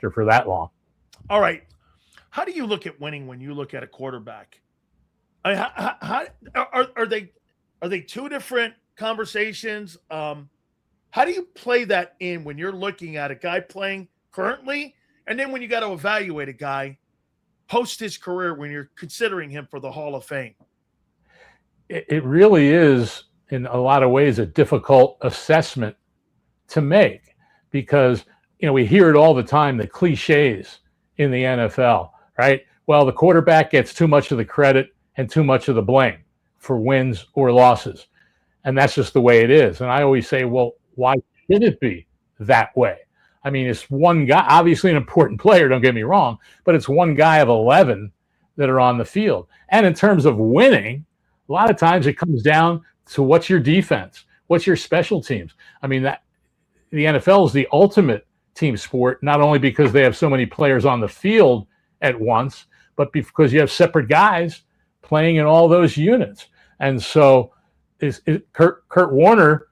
for that long. All right. How do you look at winning when you look at a quarterback? I mean, are they two different conversations? How do you play that in when you're looking at a guy playing currently, and then when you got to evaluate a guy post his career when you're considering him for the Hall of Fame? It really is, in a lot of ways, a difficult assessment to make because, we hear it all the time, the cliches in the NFL, right? Well, the quarterback gets too much of the credit and too much of the blame for wins or losses. And that's just the way it is. And I always say, well, why should it be that way? I mean, it's one guy, obviously an important player, don't get me wrong, but it's one guy of 11 that are on the field. And in terms of winning, a lot of times it comes down to what's your defense, what's your special teams. I mean, that the NFL is the ultimate team sport, not only because they have so many players on the field at once, but because you have separate guys playing in all those units. And so Kurt Warner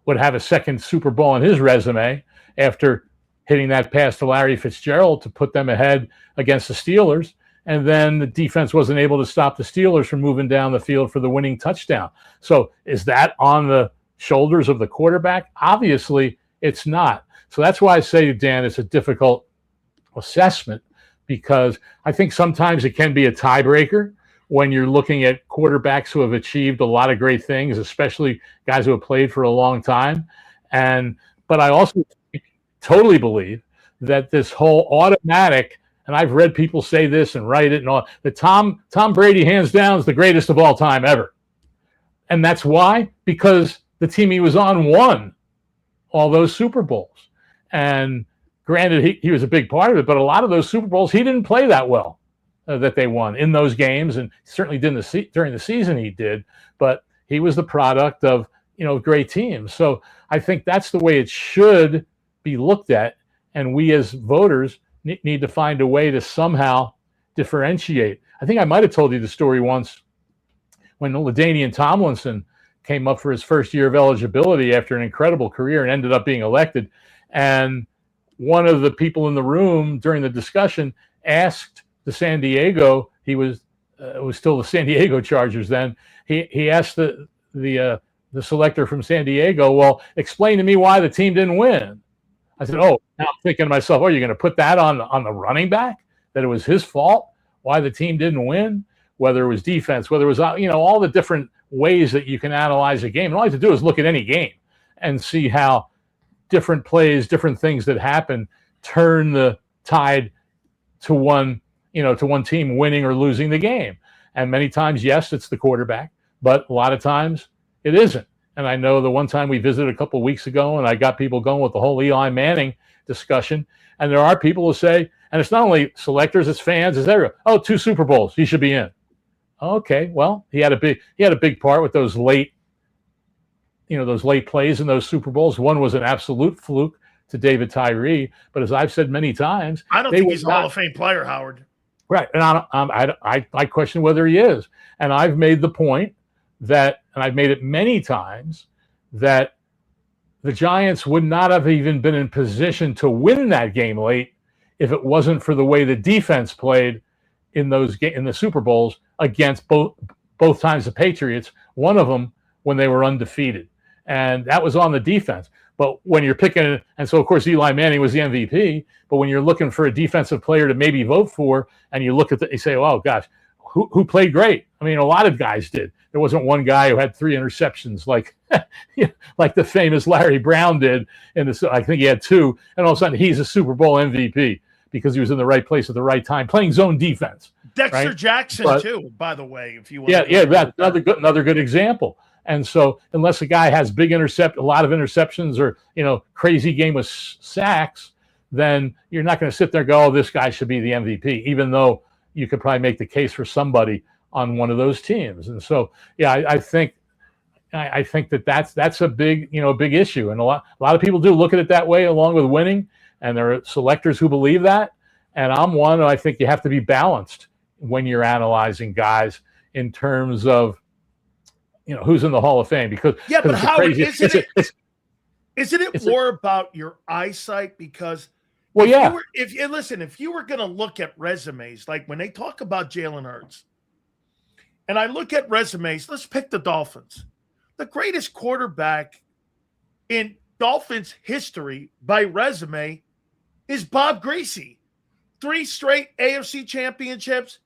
would have a second Super Bowl on his resume after hitting that pass to Larry Fitzgerald to put them ahead against the Steelers. And then the defense wasn't able to stop the Steelers from moving down the field for the winning touchdown. So is that on the shoulders of the quarterback? Obviously, it's not. So that's why I say, Dan, it's a difficult assessment because I think sometimes it can be a tiebreaker when you're looking at quarterbacks who have achieved a lot of great things, especially guys who have played for a long time. But I also totally believe that this whole automatic, and I've read people say this and write it and all, that Tom Brady, hands down, is the greatest of all time ever. And that's why? Because the team he was on won all those Super Bowls. And granted, he was a big part of it, but a lot of those Super Bowls, he didn't play that well that they won in those games, and certainly didn't during the season he did, but he was the product of, great teams. So I think that's the way it should be looked at, and we as voters need to find a way to somehow differentiate. I think I might have told you the story once when LaDainian Tomlinson came up for his first year of eligibility after an incredible career and ended up being elected. And one of the people in the room during the discussion asked the San Diego, it was still the San Diego Chargers then, he asked the selector from San Diego, well, explain to me why the team didn't win. I said, now I'm thinking to myself, you're going to put that on the running back, that it was his fault, why the team didn't win, whether it was defense, whether it was, all the different ways that you can analyze a game. And all you have to do is look at any game and see how different plays, different things that happen turn the tide to one team winning or losing the game. And many times, yes, it's the quarterback, but a lot of times it isn't. And I know the one time we visited a couple of weeks ago and I got people going with the whole Eli Manning discussion. And there are people who say, and it's not only selectors, it's fans, it's everyone, 2 Super Bowls, he should be in. Okay, well, he had a big part with those late plays in those Super Bowls. One was an absolute fluke to David Tyree, but as I've said many times, I don't think he's a Hall of Fame player, Howard. Right, and I question whether he is. And I've made the point that, and I've made it many times, that the Giants would not have even been in position to win that game late if it wasn't for the way the defense played in the Super Bowls against both times the Patriots. One of them when they were undefeated, and that was on the defense. But when you're picking, and so of course Eli Manning was the MVP, but when you're looking for a defensive player to maybe vote for, and you look at you say, oh gosh, who played great? I mean, a lot of guys did. There wasn't one guy who had 3 interceptions like like the famous Larry Brown did. I think he had 2, and all of a sudden he's a Super Bowl MVP because he was in the right place at the right time, playing zone defense. Dexter Jackson too, by the way, if you want. That's another good example. And so unless a guy has a lot of interceptions or, crazy game with sacks, then you're not going to sit there and go, this guy should be the MVP, even though you could probably make the case for somebody on one of those teams. And so, I think that's a big issue. And a lot of people do look at it that way along with winning. And there are selectors who believe that. And I'm one, I think you have to be balanced when you're analyzing guys in terms of, who's in the Hall of Fame, because but how isn't it more about your eyesight? Because Well, yeah. If you were going to look at resumes, like when they talk about Jalen Hurts, and I look at resumes, let's pick the Dolphins. The greatest quarterback in Dolphins history by resume is Bob Greasy. 3 straight AFC championships,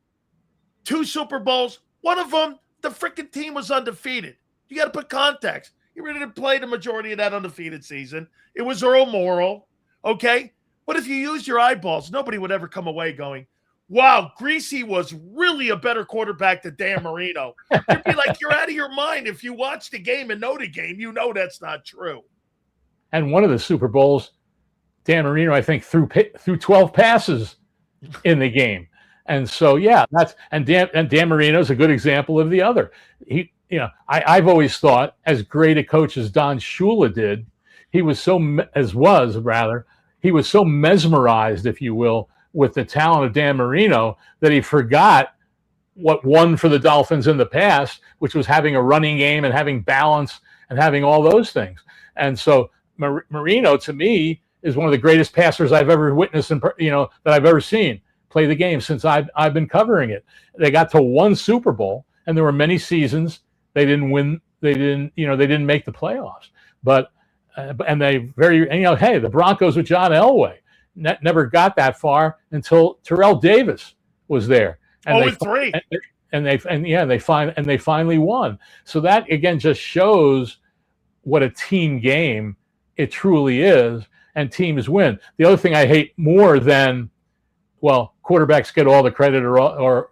2 Super Bowls. One of them, the freaking team was undefeated. You got to put context. He really didn't play the majority of that undefeated season. It was Earl Morrall, okay? But if you use your eyeballs, nobody would ever come away going, wow, Greasy was really a better quarterback than Dan Marino. You'd be like, you're out of your mind. If you watch the game and know the game, you know that's not true. And one of the Super Bowls, Dan Marino, I think, threw 12 passes in the game. And so, yeah, Dan Marino is a good example of the other. I've always thought, as great a coach as Don Shula did, he was so mesmerized, if you will, with the talent of Dan Marino that he forgot what won for the Dolphins in the past, which was having a running game and having balance and having all those things. And so Marino, to me, is one of the greatest passers I've ever witnessed and that I've ever seen play the game since I've been covering it. They got to 1 Super Bowl, and there were many seasons they didn't win. They didn't make the playoffs. But the Broncos with John Elway never got that far until Terrell Davis was there. And they finally won. So that again just shows what a team game it truly is, and teams win. The other thing I hate more than, well, quarterbacks get all the credit or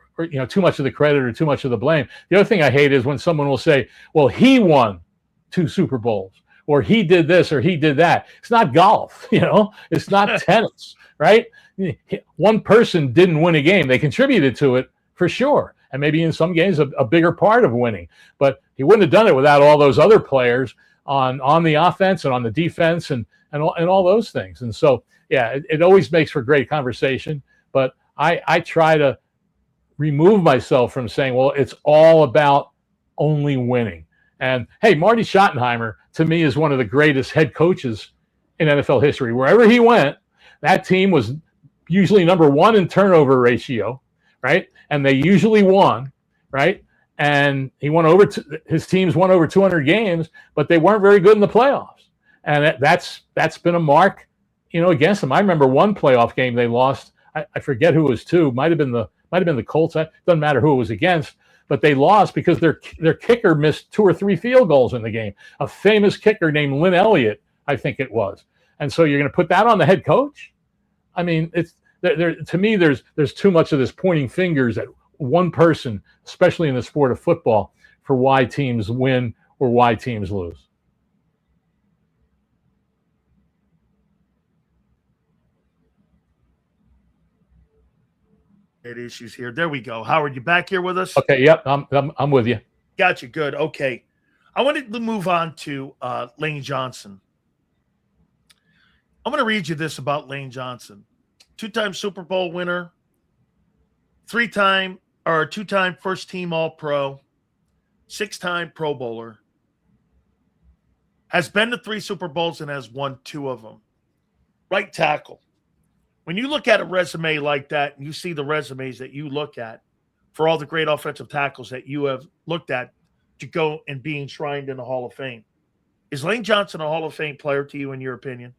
too much of the credit or too much of the blame. The other thing I hate is when someone will say, well, he won 2 Super Bowls, or he did this or he did that. It's not golf, it's not tennis, right? One person didn't win a game. They contributed to it for sure. And maybe in some games a bigger part of winning, but he wouldn't have done it without all those other players on the offense and on the defense and all those things. And so, yeah, it always makes for great conversation, but I try to remove myself from saying, well, it's all about only winning. And hey, Marty Schottenheimer, to me, is one of the greatest head coaches in NFL history. Wherever he went, that team was usually number 1 in turnover ratio, right? And they usually won, right? And his teams won over 200 games, but they weren't very good in the playoffs. And that's been a mark, against them. I remember one playoff game they lost. I forget who it was to. Might have been the Colts. It doesn't matter who it was against, but they lost because their kicker missed 2 or 3 field goals in the game. A famous kicker named Lynn Elliott, I think it was. And so you're going to put that on the head coach? I mean, to me, there's too much of this pointing fingers at one person, especially in the sport of football, for why teams win or why teams lose. Issues here. There we go. Howard, you back here with us? Okay. Yep. I'm with you. Got you. Good. Okay. I wanted to move on to Lane Johnson. I'm going to read you this about Lane Johnson. 2-time Super Bowl winner, 2-time first team All-Pro, 6-time Pro Bowler, has been to 3 Super Bowls and has won 2 of them. Right tackle. When you look at a resume like that and you see the resumes that you look at for all the great offensive tackles that you have looked at to go and be enshrined in the Hall of Fame, is Lane Johnson a Hall of Fame player to you, in your opinion?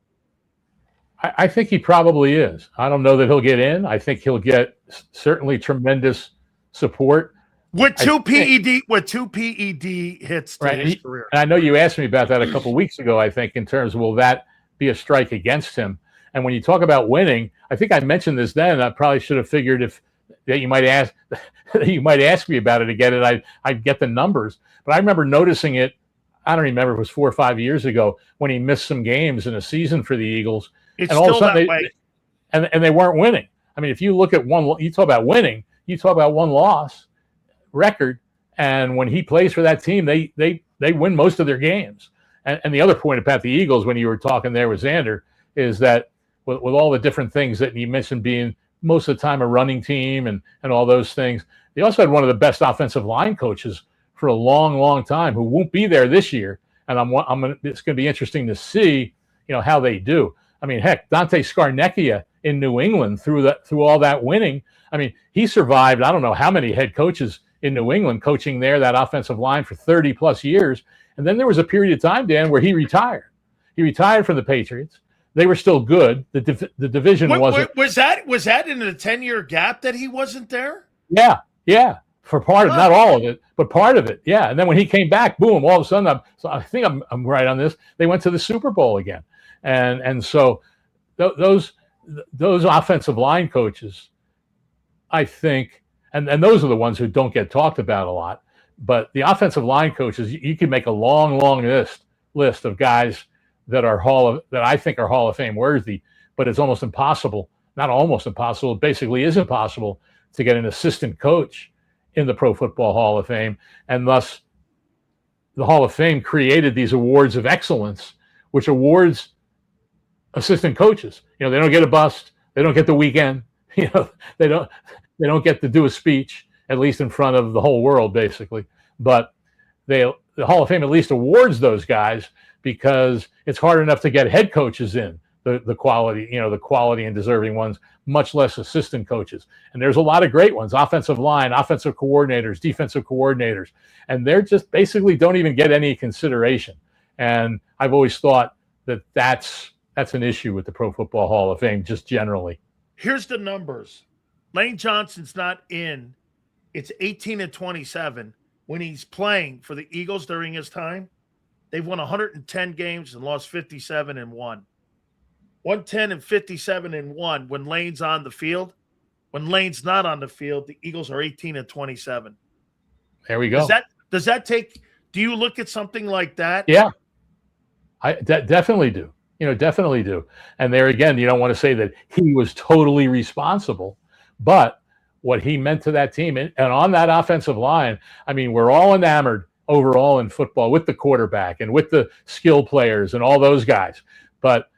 I think he probably is. I don't know that he'll get in. I think he'll get certainly tremendous support. With 2 PED hits to his career. And I know you asked me about that a couple of weeks ago, I think, in terms of will that be a strike against him? And when you talk about winning, I think I mentioned this then. I probably should have figured that you might ask me about it again, and I'd get the numbers. But I remember noticing it. I don't remember if it was 4 or 5 years ago when he missed some games in a season for the Eagles. It's and all still of a sudden that way. And they weren't winning. I mean, if you look at you talk about winning, you talk about 1-loss record, and when he plays for that team, they win most of their games. And the other point about the Eagles, when you were talking there with Xander, is that with all the different things that you mentioned being most of the time a running team and all those things, they also had one of the best offensive line coaches for a long, long time who won't be there this year. And it's going to be interesting to see, how they do. I mean, heck, Dante Scarnecchia in New England through all that winning. I mean, he survived, I don't know how many head coaches in New England coaching there, that offensive line, for 30 plus years. And then there was a period of time, Dan, where he retired. He retired from the Patriots. They were still good. The division wasn't. Was that in a 10-year gap that he wasn't there? Yeah. For part of, not all of it, but part of it. Yeah. And then when he came back, boom, all of a sudden, I think I'm right on this. They went to the Super Bowl again. And so those offensive line coaches, I think, and those are the ones who don't get talked about a lot, but the offensive line coaches, you can make a long list of guys that I think are Hall of Fame worthy, but it's almost impossible, not almost impossible, it basically is impossible to get an assistant coach in the Pro Football Hall of Fame. And thus the Hall of Fame created these awards of excellence, which awards assistant coaches. They don't get a bust. They don't get the weekend. They don't get to do a speech, at least in front of the whole world, basically. But the Hall of Fame at least awards those guys because it's hard enough to get head coaches in, the quality and deserving ones, much less assistant coaches. And there's a lot of great ones: offensive line, offensive coordinators, defensive coordinators, and they're just basically don't even get any consideration. And I've always thought that that's an issue with the Pro Football Hall of Fame, just generally. Here's the numbers. Lane Johnson's not in. It's 18-27. When he's playing for the Eagles during his time, they've won 110 games and lost 57 and won. 110 and 57 and 1 when Lane's on the field. When Lane's not on the field, the Eagles are 18-27. There we go. Does that take? Do you look at something like that? Yeah, I definitely do. Definitely do. And there again, you don't want to say that he was totally responsible, but what he meant to that team and on that offensive line, I mean, we're all enamored overall in football with the quarterback and with the skill players and all those guys. But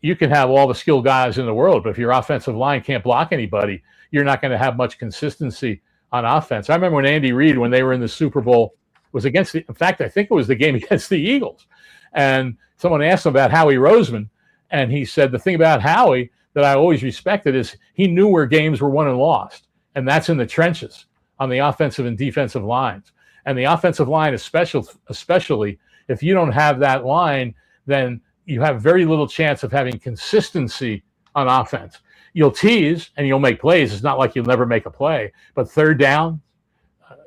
you can have all the skill guys in the world, but if your offensive line can't block anybody, you're not going to have much consistency on offense. I remember when Andy Reid, when they were in the Super Bowl, was against in fact, I think it was the game against the Eagles. And someone asked him about Howie Roseman, and he said, the thing about Howie that I always respected is he knew where games were won and lost, and that's in the trenches on the offensive and defensive lines. And the offensive line, especially if you don't have that line, then you have very little chance of having consistency on offense. You'll tease and you'll make plays. It's not like you'll never make a play, but third down,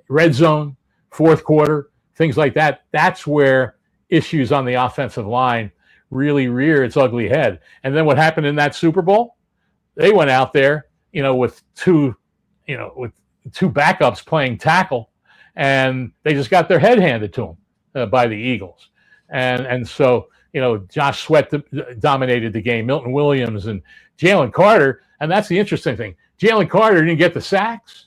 red zone, fourth quarter, things like that, that's where issues on the offensive line really rear its ugly head. And then what happened in that Super Bowl? They went out there, with two backups playing tackle, and they just got their head handed to them by the Eagles. And so, Josh Sweat dominated the game, Milton Williams and Jalen Carter. And that's the interesting thing. Jalen Carter didn't get the sacks,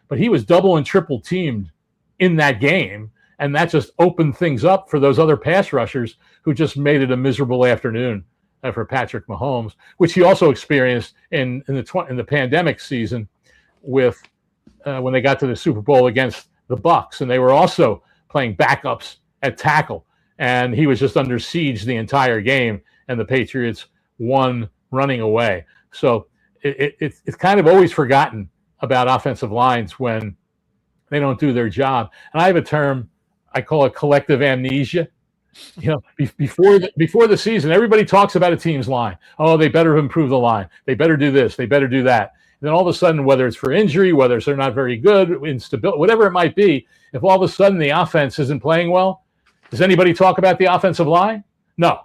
but he was double and triple teamed in that game. And that just opened things up for those other pass rushers who just made it a miserable afternoon for Patrick Mahomes, which he also experienced in the pandemic season with when they got to the Super Bowl against the Bucs, and they were also playing backups at tackle, and he was just under siege the entire game, and the Patriots won running away. So it's kind of always forgotten about offensive lines when they don't do their job. And I have a term, I call it collective amnesia. Before the season, everybody talks about a team's line. Oh, they better improve the line. They better do this. They better do that. And then all of a sudden, whether it's for injury, whether they're not very good, instability, whatever it might be, if all of a sudden the offense isn't playing well, does anybody talk about the offensive line? No.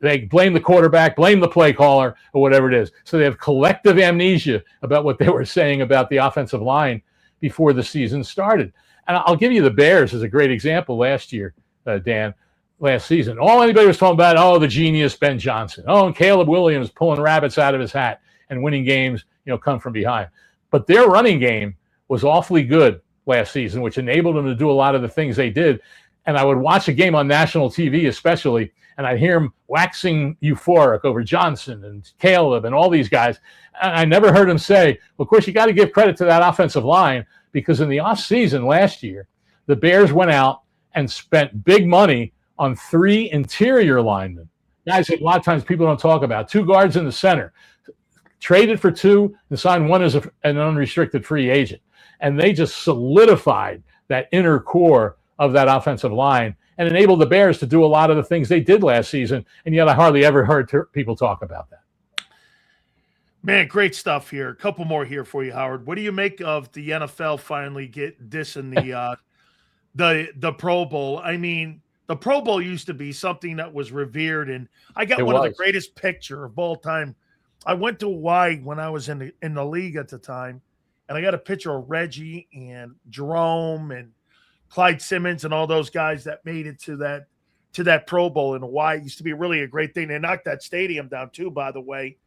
They blame the quarterback, blame the play caller, or whatever it is. So they have collective amnesia about what they were saying about the offensive line before the season started. And I'll give you the Bears as a great example last year, Dan. Last season, all anybody was talking about, the genius Ben Johnson. And Caleb Williams pulling rabbits out of his hat and winning games, come from behind. But their running game was awfully good last season, which enabled them to do a lot of the things they did. And I would watch a game on national TV especially, and I'd hear him waxing euphoric over Johnson and Caleb and all these guys. And I never heard him say, well, of course, you got to give credit to that offensive line, because in the offseason last year, the Bears went out and spent big money on 3 interior linemen, guys that a lot of times people don't talk about, 2 guards in the center, traded for 2 and signed 1 as an unrestricted free agent. And they just solidified that inner core of that offensive line and enabled the Bears to do a lot of the things they did last season. And yet I hardly ever heard people talk about that. Man, great stuff here. A couple more here for you, Howard. What do you make of the NFL finally dissing the Pro Bowl? I mean, the Pro Bowl used to be something that was revered, and I got one of the greatest picture of all time. I went to Hawaii when I was in the league at the time, and I got a picture of Reggie and Jerome and Clyde Simmons and all those guys that made it to that Pro Bowl in Hawaii. It used to be really a great thing. They knocked that stadium down too, by the way.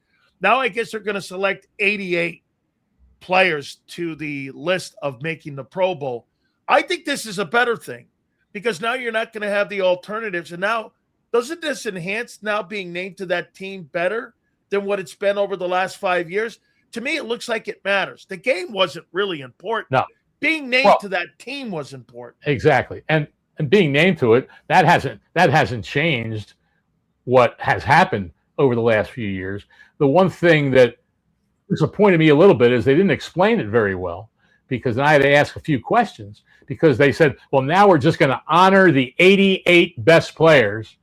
Now I guess they're going to select 88 players to the list of making the Pro Bowl. I think this is a better thing because now you're not going to have the alternatives. And now, doesn't this enhance now being named to that team better than what it's been over the last 5 years? To me, it looks like it matters. The game wasn't really important. No. Being named to that team was important. Exactly. And being named to it, that hasn't changed what has happened over the last few years. The one thing that disappointed me a little bit is they didn't explain it very well, because I had to ask a few questions, because they said, well, now we're just going to honor the 88 best players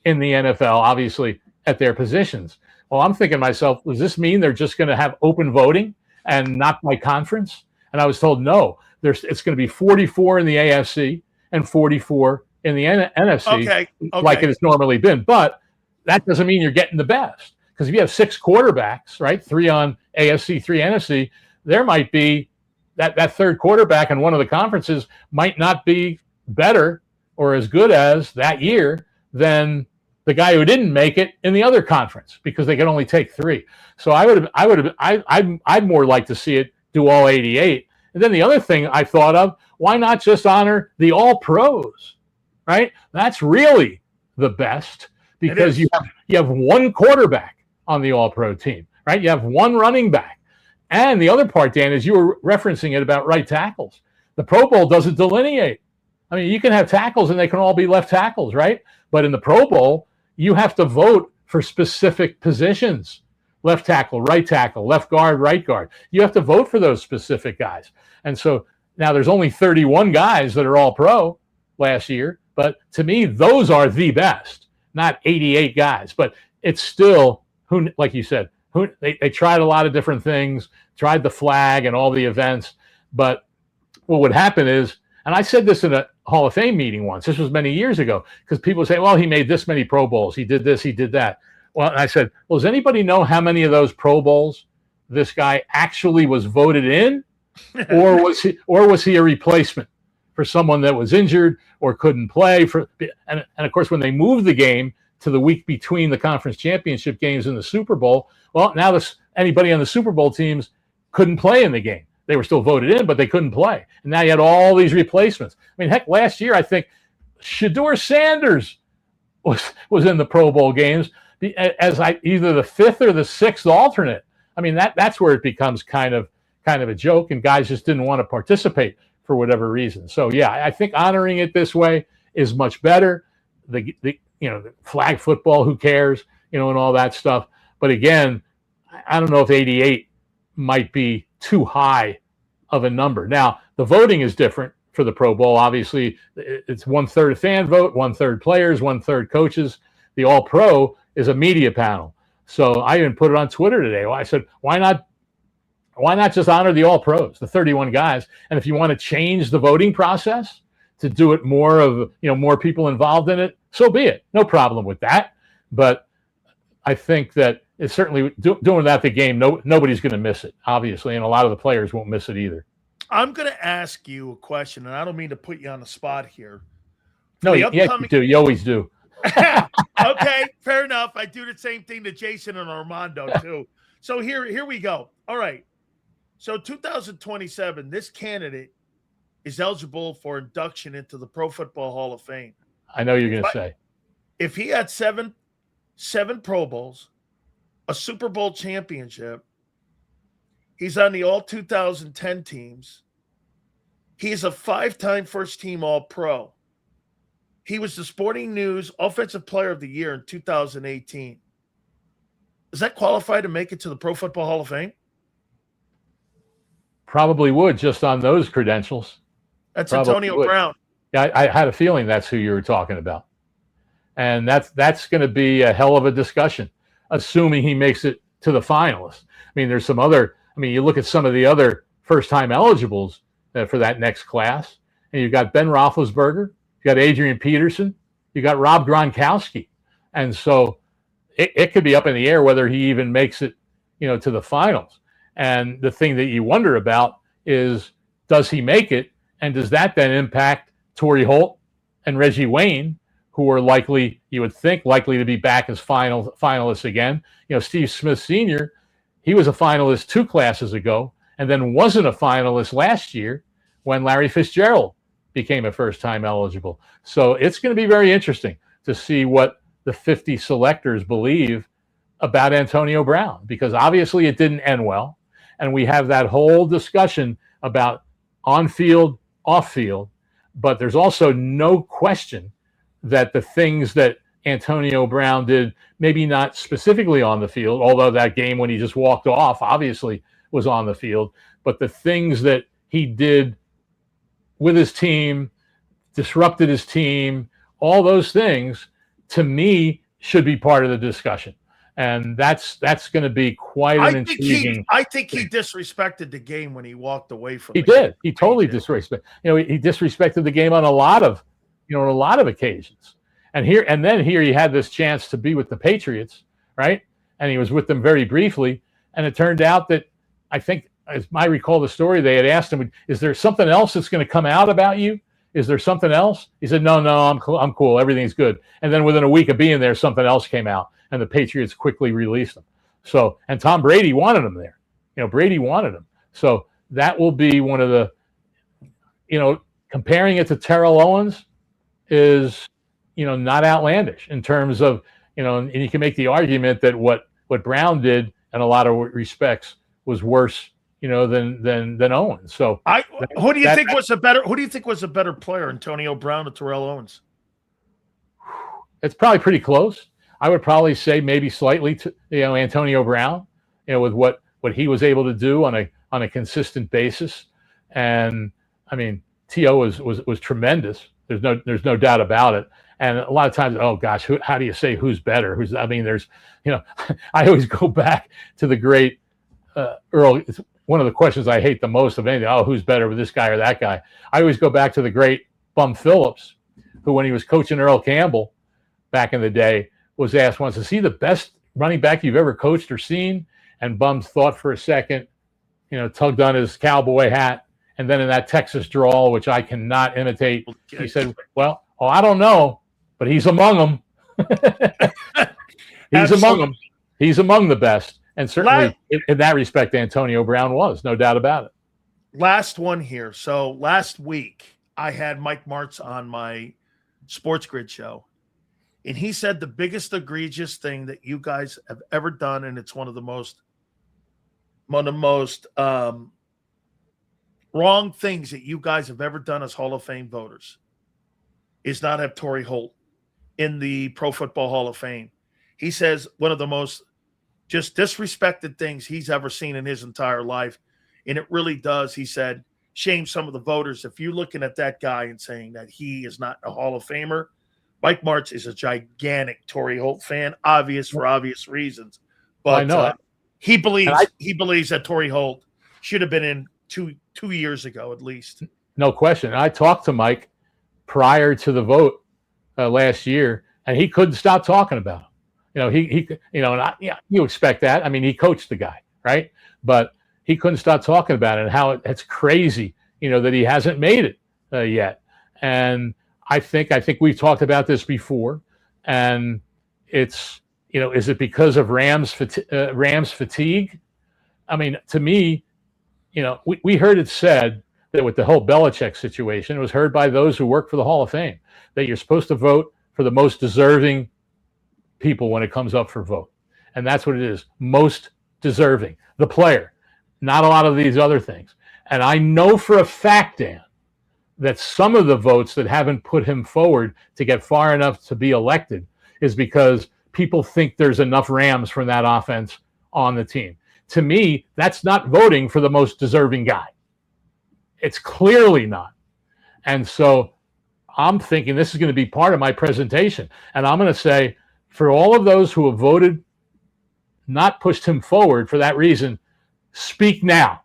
in the NFL, obviously at their positions. Well, I'm thinking to myself, does this mean they're just going to have open voting and not by conference? And I was told, no, it's going to be 44 in the AFC and 44 in the NFC, like it has normally been. But that doesn't mean you're getting the best, because if you have 6 quarterbacks, right, 3 on AFC, 3 NFC, there might be that third quarterback in one of the conferences might not be better or as good as that year than the guy who didn't make it in the other conference, because they could only take 3. So I'd more like to see it do all 88. And then the other thing I thought of, why not just honor the all pros, right? That's really the best, because you have 1 quarterback on the all pro team, right? You have 1 running back. And the other part, Dan, is you were referencing it about right tackles. The Pro Bowl doesn't delineate. I mean, you can have tackles and they can all be left tackles, right? But in the Pro Bowl, you have to vote for specific positions. Left tackle, left guard, right guard. You have to vote for those specific guys. And so now there's only 31 guys that are all pro last year. But to me, those are the best, not 88 guys. But it's still, like you said, they tried a lot of different things, tried the flag and all the events. But what would happen is, and I said this in a Hall of Fame meeting once, this was many years ago, because people say, well, he made this many Pro Bowls, he did this, he did that. Well, I said, well, does anybody know how many of those Pro Bowls this guy actually was voted in? or was he a replacement for someone that was injured or couldn't play? And of course, when they moved the game to the week between the conference championship games and the Super Bowl, well, now anybody on the Super Bowl teams couldn't play in the game. They were still voted in, but they couldn't play. And now you had all these replacements. I mean, heck, last year, I think Shedeur Sanders was in the Pro Bowl games as either the 5th or the 6th alternate. I mean, that's where it becomes kind of a joke, and guys just didn't want to participate for whatever reason. So, yeah, I think honoring it this way is much better. The flag football, who cares, and all that stuff. But again, I don't know if 88 might be too high of a number. Now, the voting is different for the Pro Bowl. Obviously, it's 1/3 fan vote, 1/3 players, 1/3 coaches. The All Pro is a media panel. So I even put it on Twitter today. I said, why not just honor the All Pros, the 31 guys? And if you want to change the voting process to do it more people involved in it, so be it. No problem with that. But I think that it's certainly doing that the game, nobody's going to miss it, obviously, and a lot of the players won't miss it either. I'm going to ask you a question, and I don't mean to put you on the spot here. No, yes, you do. You always do. Okay, fair enough. I do the same thing to Jason and Armando, too. So here we go. All right. So 2027, this candidate is eligible for induction into the Pro Football Hall of Fame. I know you're going to say. If he had seven Pro Bowls, a Super Bowl championship, he's on the all 2010 teams. He's a 5-time first team All Pro. He was the Sporting News Offensive Player of the Year in 2018. does that qualify to make it to the Pro Football Hall of Fame? Probably would, just on those credentials. That's Probably Antonio would. Brown. Yeah, I had a feeling that's who you were talking about. And that's going to be a hell of a discussion, assuming he makes it to the finalists. I mean, there's some other, you look at some of the other first-time eligibles for that next class, and you've got Ben Roethlisberger, you got Adrian Peterson, you got Rob Gronkowski. And so it could be up in the air whether he even makes it, to the finals. And the thing that you wonder about is, does he make it? And does that then impact Torry Holt and Reggie Wayne, who are likely, you would think, likely to be back as finalists again? Steve Smith Sr., he was a finalist 2 classes ago and then wasn't a finalist last year when Larry Fitzgerald became a first-time eligible. So it's going to be very interesting to see what the 50 selectors believe about Antonio Brown, because obviously it didn't end well. And we have that whole discussion about on-field, off-field, but there's also no question that the things that Antonio Brown did, maybe not specifically on the field, although that game when he just walked off obviously was on the field, but the things that he did with his team, disrupted his team, all those things, to me, should be part of the discussion. And that's going to be quite an intriguing. I think he disrespected the game when he walked away from it. He did. He totally disrespected. He disrespected the game on a lot of occasions. And then here he had this chance to be with the Patriots, right? And he was with them very briefly. And it turned out that, I think, as I recall the story, they had asked him, "Is there something else that's going to come out about you? Is there something else?" He said, "No, I'm cool. Everything's good." And then within a week of being there, something else came out, and the Patriots quickly released him. So, and Tom Brady wanted him there. Brady wanted him. So that will be one of the, comparing it to Terrell Owens is, not outlandish in terms of, and you can make the argument that what Brown did in a lot of respects was worse, than Owens. So who do you think was a better player, Antonio Brown or Terrell Owens? It's probably pretty close. I would probably say maybe slightly to, Antonio Brown, with what he was able to do on a consistent basis. And I mean, T.O. was tremendous. There's no doubt about it. And a lot of times, oh gosh, how do you say who's better? There's, I always go back to the great Earl. It's one of the questions I hate the most of anything. Oh, who's better with this guy or that guy? I always go back to the great Bum Phillips, who, when he was coaching Earl Campbell back in the day, was asked once, "Is he the best running back you've ever coached or seen?" And Bum thought for a second, tugged on his cowboy hat, and then in that Texas drawl, which I cannot imitate, he said, "Well, I don't know, but he's among them." He's among them. He's among the best. And certainly in that respect, Antonio Brown was, no doubt about it. Last one here. So last week, I had Mike Martz on my Sports Grid show. And he said the biggest egregious thing that you guys have ever done, and it's one of the most wrong things that you guys have ever done as Hall of Fame voters, is not have Torry Holt in the Pro Football Hall of Fame. He says one of the most just disrespected things he's ever seen in his entire life. And it really does, he said, shame some of the voters. If you're looking at that guy and saying that he is not a Hall of Famer, Mike Martz is a gigantic Torry Holt fan, for obvious reasons. But I know he believes that Torry Holt should have been in two years ago at least. No question. I talked to Mike prior to the vote last year, and he couldn't stop talking about him. You expect that. I mean, he coached the guy, right? But he couldn't stop talking about it and how it's crazy, that he hasn't made it yet. And I think we've talked about this before, and it's, is it because of Rams fatigue? I mean, to me, we heard it said that with the whole Belichick situation, it was heard by those who work for the Hall of Fame that you're supposed to vote for the most deserving people when it comes up for vote. And that's what it is. Most deserving. The player. Not a lot of these other things. And I know for a fact, Dan, that some of the votes that haven't put him forward to get far enough to be elected is because people think there's enough Rams from that offense on the team. To me, that's not voting for the most deserving guy. It's clearly not. And so I'm thinking this is going to be part of my presentation. And I'm going to say, for all of those who have voted, not pushed him forward for that reason, speak now.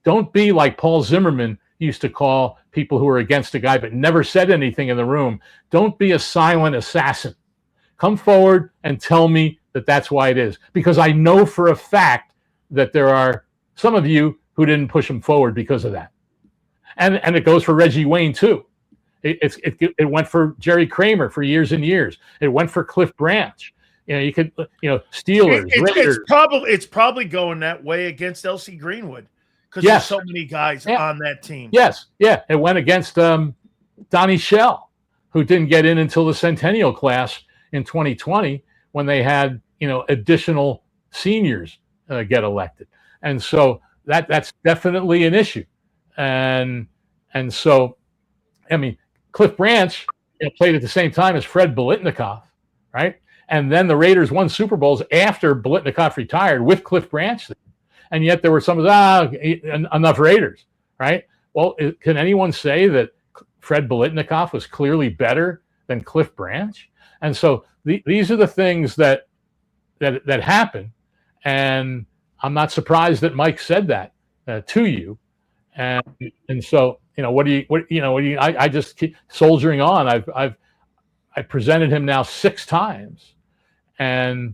Don't be like Paul Zimmerman used to call people who were against a guy but never said anything in the room. Don't be a silent assassin. Come forward and tell me that that's why it is. Because I know for a fact that there are some of you who didn't push him forward because of that. And it goes for Reggie Wayne too. It went for Jerry Kramer for years and years. It went for Cliff Branch. Steelers, Raiders. It's probably going that way against LC Greenwood because there's so many guys on that team. Yes, yeah. It went against Donnie Shell, who didn't get in until the Centennial class in 2020 when they had additional seniors get elected, and so that's definitely an issue, and so I mean Cliff Branch played at the same time as Fred Biletnikoff, right? And then the Raiders won Super Bowls after Biletnikoff retired with Cliff Branch. And yet there were some enough Raiders, right? Well, can anyone say that Fred Biletnikoff was clearly better than Cliff Branch? And so these are the things that happen. And I'm not surprised that Mike said that to you. And so, I just keep soldiering on. I presented him now 6 times. And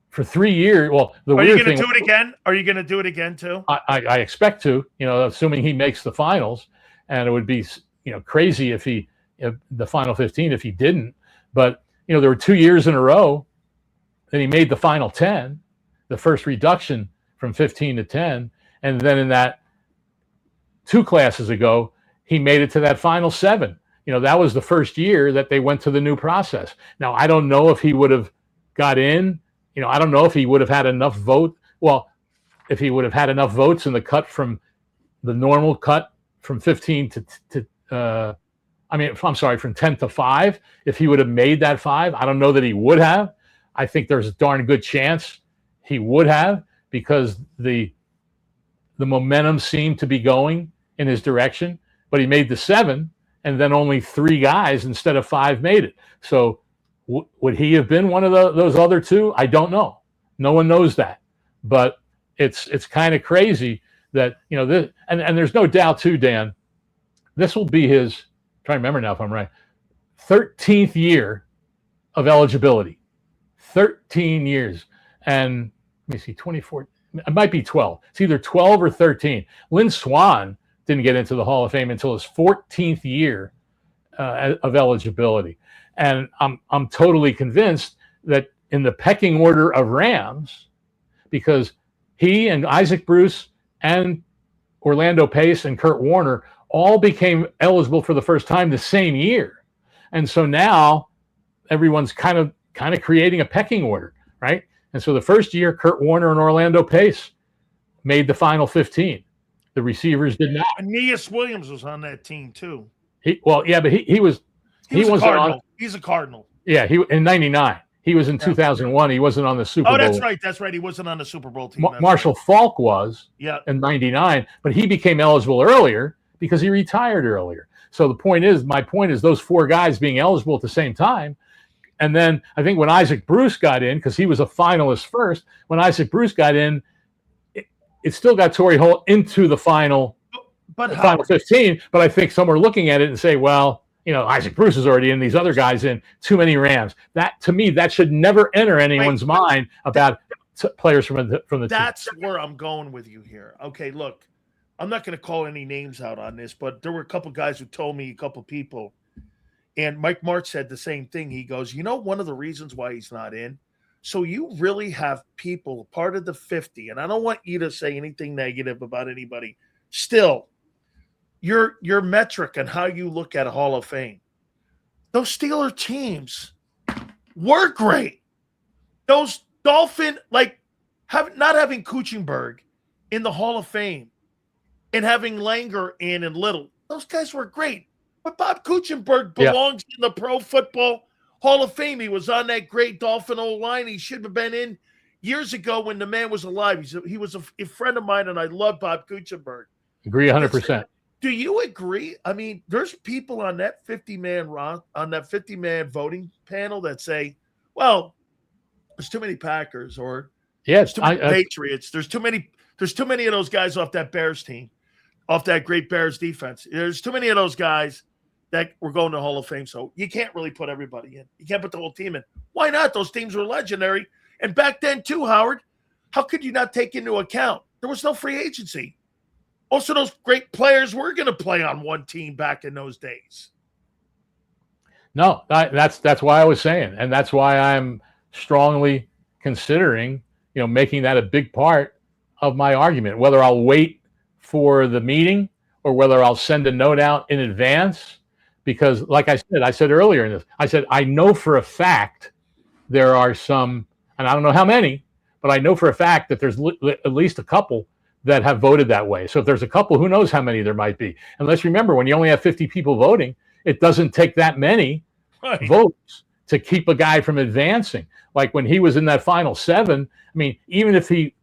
for 3 years, well, are you going to do it again? Are you going to do it again too? I expect to, assuming he makes the finals, and it would be, crazy if the final 15 if he didn't. But there were 2 years in a row that he made the final 10, the first reduction from 15 to 10, and then in that 2 classes ago, he made it to that final 7. That was the first year that they went to the new process. Now, I don't know if he would have got in. I don't know if he would have had enough vote. Well, if he would have had enough votes in the cut from the normal cut from 15 from 10 to 5, if he would have made that 5, I don't know that he would have. I think there's a darn good chance he would have because the momentum seemed to be going in his direction, but he made the 7. And then only 3 guys instead of 5 made it. So would he have been one of those other 2? I don't know. No one knows that. But it's kind of crazy that, this, and there's no doubt too, Dan, this will be his, I'm trying to remember now if I'm right, 13th year of eligibility. 13 years. And let me see, 24, it might be 12. It's either 12 or 13. Lynn Swann didn't get into the Hall of Fame until his 14th year of eligibility. And I'm totally convinced that in the pecking order of Rams, because he and Isaac Bruce and Orlando Pace and Kurt Warner all became eligible for the first time the same year. And so now everyone's kind of creating a pecking order, right? And so the first year, Kurt Warner and Orlando Pace made the final 15. The receivers did not. Aeneas Williams was on that team too. He wasn't on. He's a Cardinal. Yeah, he in '99. He was in 2001. He wasn't on the Super Bowl. Oh, that's right. That's right. He wasn't on the Super Bowl team. Marshall Faulk was. Yeah. In '99, but he became eligible earlier because he retired earlier. So my point is, those 4 guys being eligible at the same time. And then I think when Isaac Bruce got in, because he was a finalist first, when Isaac Bruce got in, it still got Torry Holt into the final 15. But I think some are looking at it and say, well, Isaac Bruce is already in, these other guys in, too many Rams. That, to me, that should never enter anyone's mind about players from the team. That's where I'm going with you here. Okay, look, I'm not going to call any names out on this, but there were a couple guys who told me, a couple people, and Mike Martz said the same thing. He goes, one of the reasons why he's not in, so you really have people part of the 50, and I don't want you to say anything negative about anybody. Still, your metric and how you look at a Hall of Fame, those Steeler teams were great. Those Dolphin, not having Kuchenberg in the Hall of Fame and having Langer and Little, those guys were great. But Bob Kuchenberg belongs in the Pro Football Hall of Fame. He was on that great Dolphin O-line. He should have been in years ago when the man was alive. He was a friend of mine, and I love Bob Kuchenberg. Agree 100%. Do you agree? I mean, there's people on that 50-man voting panel that say, well, there's too many Packers, or yes, there's too many Patriots. There's too many of those guys off that Bears team, off that great Bears defense. There's too many of those guys that were going to Hall of Fame. So you can't really put everybody in. You can't put the whole team in. Why not? Those teams were legendary. And back then too, Howard, how could you not take into account there was no free agency? Also, those great players were going to play on one team back in those days. No, that's why I was saying, and that's why I'm strongly considering, making that a big part of my argument. Whether I'll wait for the meeting or whether I'll send a note out in advance, because, like I said earlier in this, I said I know for a fact there are some, and I don't know how many, but I know for a fact that there's at least a couple that have voted that way. So if there's a couple, who knows how many there might be. And let's remember, when you only have 50 people voting, it doesn't take that many votes to keep a guy from advancing. Like when he was in that final 7, I mean, even if he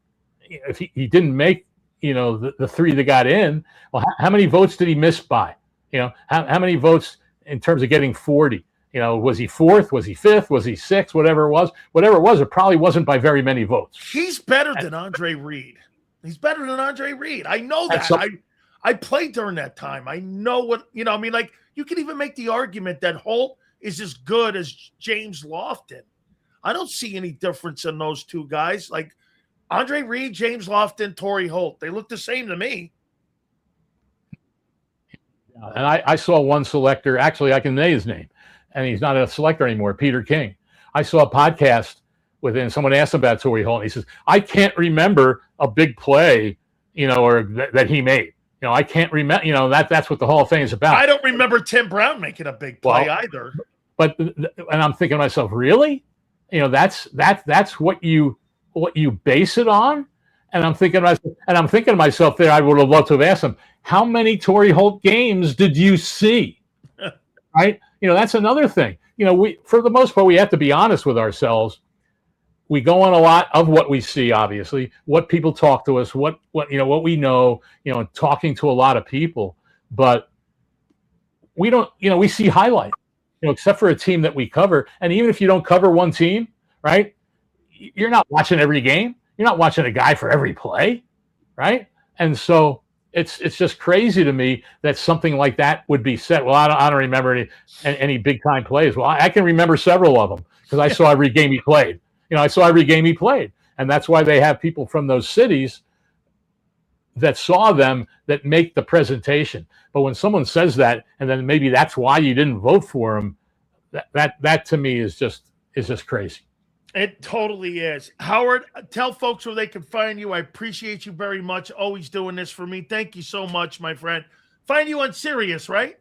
didn't make, the 3 that got in, well, how many votes did he miss by? How many votes in terms of getting 40? Was he 4th? Was he 5th? Was he 6th? Whatever it was, it probably wasn't by very many votes. He's better than Andre Reed. He's better than Andre Reed. I know that. I played during that time. I know what, like you can even make the argument that Holt is as good as James Lofton. I don't see any difference in those two guys. Like Andre Reed, James Lofton, Torry Holt. They look the same to me. And I saw one selector, actually I can say his name, and he's not a selector anymore, Peter King. I saw a podcast with him. Someone asked him about Torry Holt, and he says, I can't remember a big play, or that he made. I can't remember, that's what the Hall of Fame is about. I don't remember Tim Brown making a big play either. But, and I'm thinking to myself, really? That's what you base it on? And I'm thinking to myself there, I would have loved to have asked him, how many Torry Holt games did you see? Right? That's another thing. For the most part, we have to be honest with ourselves. We go on a lot of what we see, obviously, what people talk to us, what we know, talking to a lot of people, but we don't, we see highlights, except for a team that we cover. And even if you don't cover one team, right, you're not watching every game. You're not watching a guy for every play, right? And so it's just crazy to me that something like that would be said. Well, I don't remember any big time plays. Well, I can remember several of them because I saw every game he played. I saw every game he played. And that's why they have people from those cities that saw them that make the presentation. But when someone says that, and then maybe that's why you didn't vote for him, that to me is just crazy. It totally is. Howard, tell folks where they can find you. I appreciate you very much. Always doing this for me. Thank you so much, my friend. Find you on Sirius, right?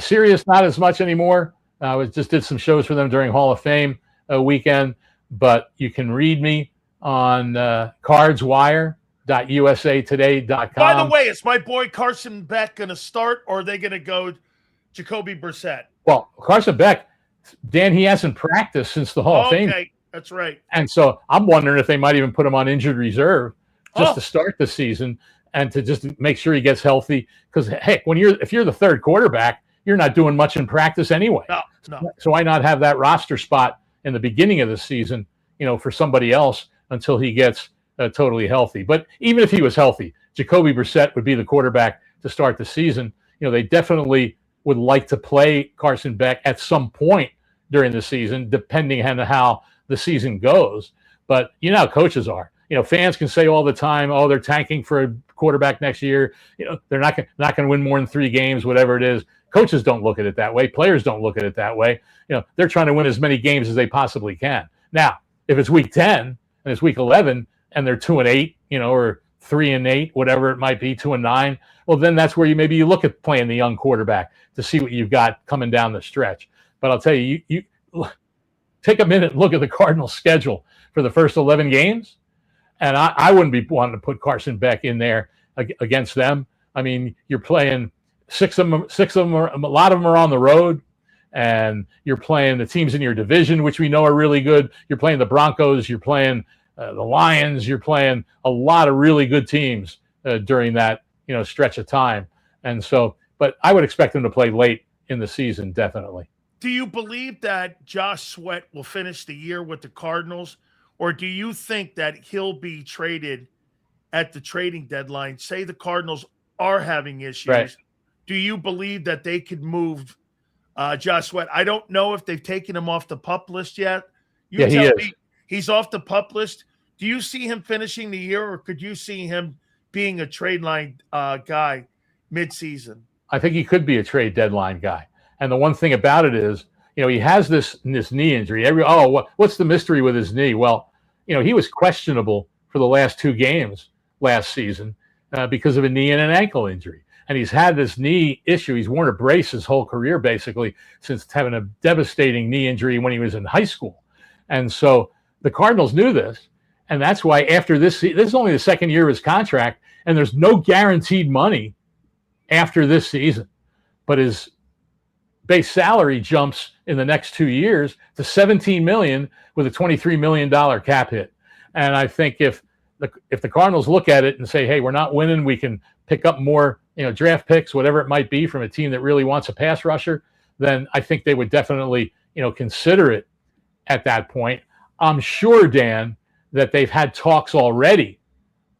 Sirius, not as much anymore. I just did some shows for them during Hall of Fame weekend. But you can read me on cardswire.usatoday.com. By the way, is my boy Carson Beck going to start, or are they going to go JAKIB Brissett? Well, Carson Beck, Dan, he hasn't practiced since the Hall of Fame. Okay, that's right. And so I'm wondering if they might even put him on injured reserve just to start the season and to just make sure he gets healthy. Because, heck, if you're the third quarterback, you're not doing much in practice anyway. No. So why not have that roster spot in the beginning of the season, for somebody else until he gets totally healthy. But even if he was healthy, JAKIB Brissett would be the quarterback to start the season. They definitely would like to play Carson Beck at some point during the season, depending on how the season goes. But how coaches are. Fans can say all the time, oh, they're tanking for a quarterback next year. They're not going to win more than 3 games, whatever it is. Coaches don't look at it that way. Players don't look at it that way. They're trying to win as many games as they possibly can. Now, if it's week 10 and it's week 11 and they're 2-8, or 3-8, whatever it might be, 2-9, well, then that's where you look at playing the young quarterback to see what you've got coming down the stretch. But I'll tell you, you take a minute and look at the Cardinals' schedule for the first 11 games, and I wouldn't be wanting to put Carson Beck in there against them. I mean, you're playing 6 of them. A lot of them are on the road. and you're playing the teams in your division, which we know are really good. You're playing the Broncos, you're playing the Lions, you're playing a lot of really good teams during that stretch of time. And so, but I would expect him to play late in the season, definitely. Do you believe that Josh Sweat will finish the year with the Cardinals, or do you think that he'll be traded at the trading deadline? Say the Cardinals are having issues. Right. Do you believe that they could move Josh Sweat? I don't know if they've taken him off the PUP list yet. Yeah, he is. He's off the PUP list. Do you see him finishing the year, or could you see him being a trade line guy mid-season? I think he could be a trade deadline guy. And the one thing about it is, he has this knee injury. What's the mystery with his knee? Well, he was questionable for the last 2 games last season because of a knee and an ankle injury. And he's had this knee issue. He's worn a brace his whole career, basically, since having a devastating knee injury when he was in high school. And so the Cardinals knew this. And that's why after this is only the second year of his contract, and there's no guaranteed money after this season. But his base salary jumps in the next 2 years to $17 million with a $23 million cap hit. And I think if the Cardinals look at it and say, hey, we're not winning, we can pick up more draft picks, whatever it might be, from a team that really wants a pass rusher, then I think they would definitely consider it at that point. I'm sure, Dan, that they've had talks already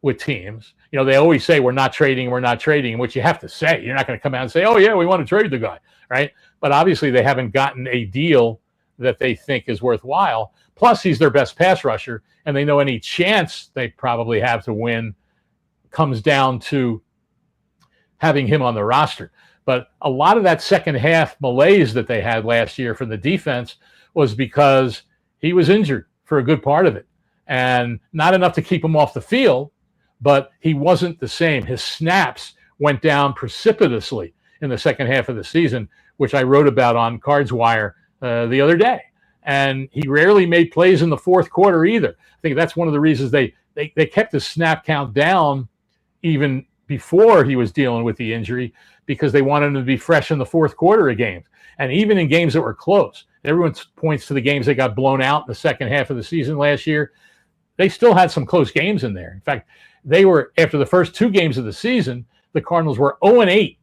with teams. They always say we're not trading, which you have to say. You're not going to come out and say, oh yeah, we want to trade the guy, right? But obviously they haven't gotten a deal that they think is worthwhile. Plus he's their best pass rusher, and they know any chance they probably have to win comes down to having him on the roster. But a lot of that second half malaise that they had last year from the defense was because he was injured for a good part of it. And not enough to keep him off the field, but he wasn't the same. His snaps went down precipitously in the second half of the season, which I wrote about on Cards Wire the other day. And he rarely made plays in the fourth quarter either. I think that's one of the reasons they kept his snap count down even before he was dealing with the injury, because they wanted him to be fresh in the fourth quarter of games. And even in games that were close, everyone points to the games that got blown out in the second half of the season last year. They still had some close games in there. In fact, they were, after the first 2 games of the season, the Cardinals were 0-8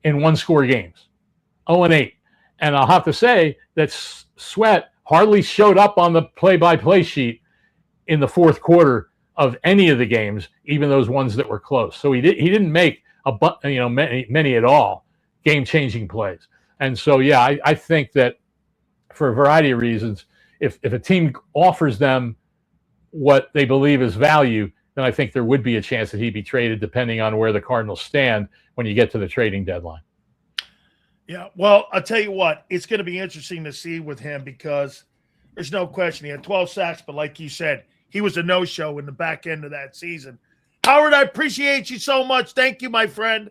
in one-score games. 0-8. And I'll have to say that Sweat hardly showed up on the play-by-play sheet in the fourth quarter of any of the games, even those ones that were close. So he didn't make many at all game-changing plays. And so, yeah, I think that for a variety of reasons, if a team offers them what they believe is value, then I think there would be a chance that he'd be traded, depending on where the Cardinals stand when you get to the trading deadline. Yeah, well, I'll tell you what, it's going to be interesting to see with him, because there's no question he had 12 sacks, but like you said, he was a no-show in the back end of that season. Howard, I appreciate you so much. Thank you, my friend.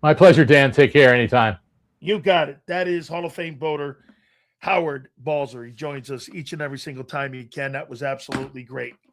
My pleasure, Dan. Take care anytime. You got it. That is Hall of Fame voter Howard Balzer. He joins us each and every single time he can. That was absolutely great.